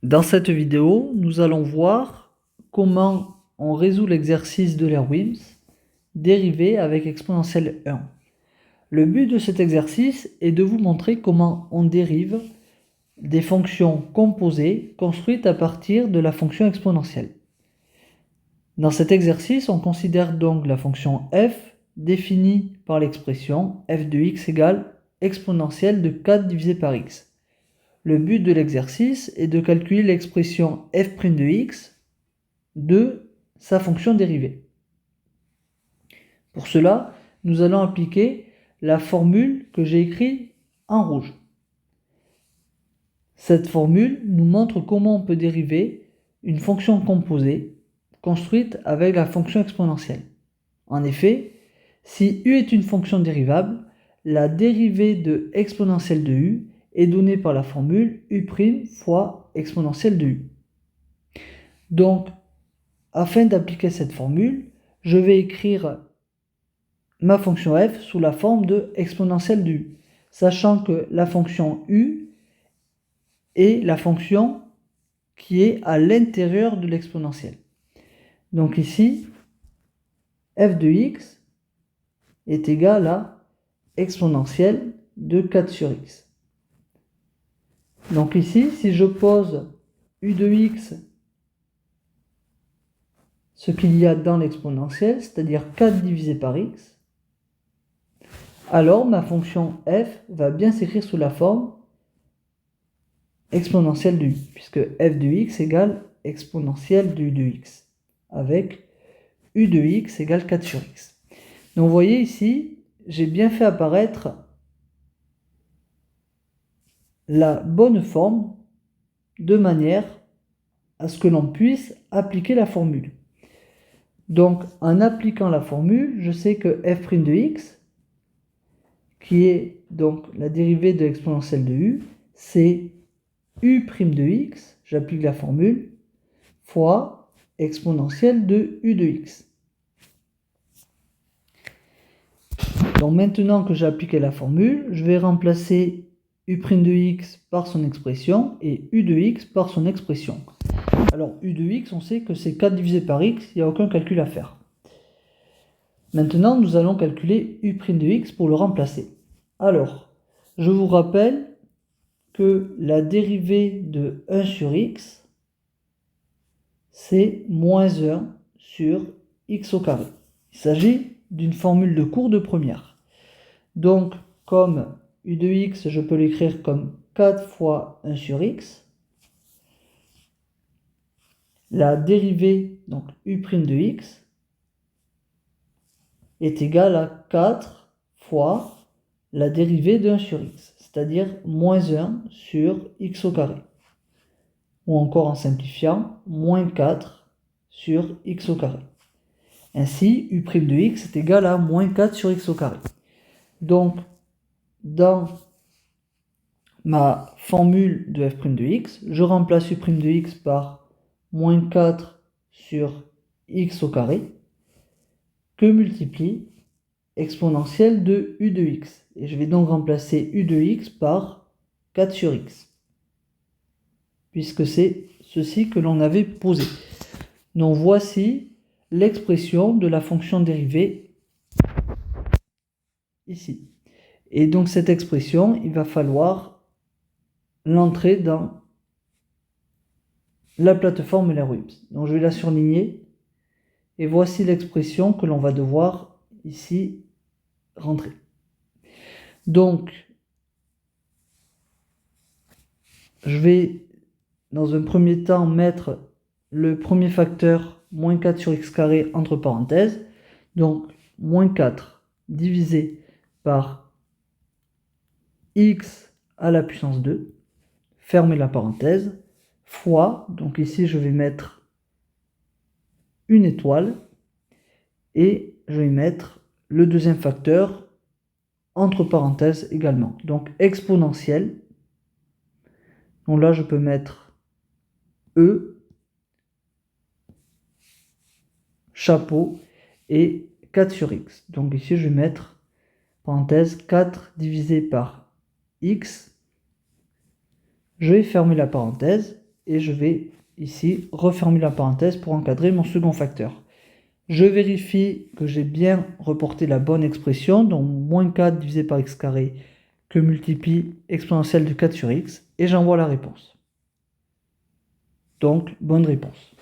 Dans cette vidéo, nous allons voir comment on résout l'exercice de Lewis, dérivé avec exponentielle 1. Le but de cet exercice est de vous montrer comment on dérive des fonctions composées construites à partir de la fonction exponentielle. Dans cet exercice, on considère donc la fonction f définie par l'expression f de x égale exponentielle de 4 divisé par x. Le but de l'exercice est de calculer l'expression f' de x de sa fonction dérivée. Pour cela, nous allons appliquer la formule que j'ai écrite en rouge. Cette formule nous montre comment on peut dériver une fonction composée construite avec la fonction exponentielle. En effet, si u est une fonction dérivable, la dérivée de exponentielle de u est donnée par la formule u' fois exponentielle de u. Donc, afin d'appliquer cette formule, je vais écrire ma fonction f sous la forme de exponentielle de u, sachant que la fonction u est la fonction qui est à l'intérieur de l'exponentielle. Donc ici, f de x est égal à exponentielle de 4 sur x. Donc ici, si je pose u de x, ce qu'il y a dans l'exponentielle, c'est-à-dire 4 divisé par x, alors ma fonction f va bien s'écrire sous la forme exponentielle de u, puisque f de x égale exponentielle de u de x, avec u de x égale 4 sur x. Donc vous voyez ici, j'ai bien fait apparaître la bonne forme de manière à ce que l'on puisse appliquer la formule. Donc en appliquant la formule, je sais que f' de x, qui est donc la dérivée de l'exponentielle de u, c'est u' de x, j'applique la formule, fois exponentielle de u de x. Donc maintenant que j'ai appliqué la formule, je vais remplacer u' de x par son expression et u de x par son expression. Alors u de x, on sait que c'est 4 divisé par x, il n'y a aucun calcul à faire. Maintenant, nous allons calculer u' de x pour le remplacer. Alors, je vous rappelle que la dérivée de 1 sur x, c'est moins 1 sur x au carré. Il s'agit d'une formule de cours de première. Donc, comme u de x, je peux l'écrire comme 4 fois 1 sur x. La dérivée, donc u' de x, est égale à 4 fois la dérivée de 1 sur x, c'est-à-dire moins 1 sur x au carré. Ou encore en simplifiant, moins 4 sur x au carré. Ainsi, u' de x est égal à moins 4 sur x au carré. Donc, dans ma formule de f' de x, je remplace u' de x par moins 4 sur x au carré, que multiplie exponentielle de u de x. Et je vais donc remplacer u de x par 4 sur x, puisque c'est ceci que l'on avait posé. Donc voici l'expression de la fonction dérivée ici. Et donc cette expression, il va falloir l'entrer dans la plateforme Lewis. Donc je vais la surligner. Et voici l'expression que l'on va devoir ici rentrer. Donc, je vais dans un premier temps mettre le premier facteur moins 4 sur x carré entre parenthèses. Donc, moins 4 divisé par x à la puissance 2, fermez la parenthèse, fois, donc ici je vais mettre une étoile, et je vais mettre le deuxième facteur entre parenthèses également. Donc exponentielle. Donc là je peux mettre E, chapeau et 4 sur x. Donc ici je vais mettre parenthèse 4 divisé par x. Je vais fermer la parenthèse et je vais ici refermer la parenthèse pour encadrer mon second facteur. Je vérifie que j'ai bien reporté la bonne expression, donc moins 4 divisé par x carré que multiplie exponentielle de 4 sur x, et j'envoie la réponse. Donc, bonne réponse.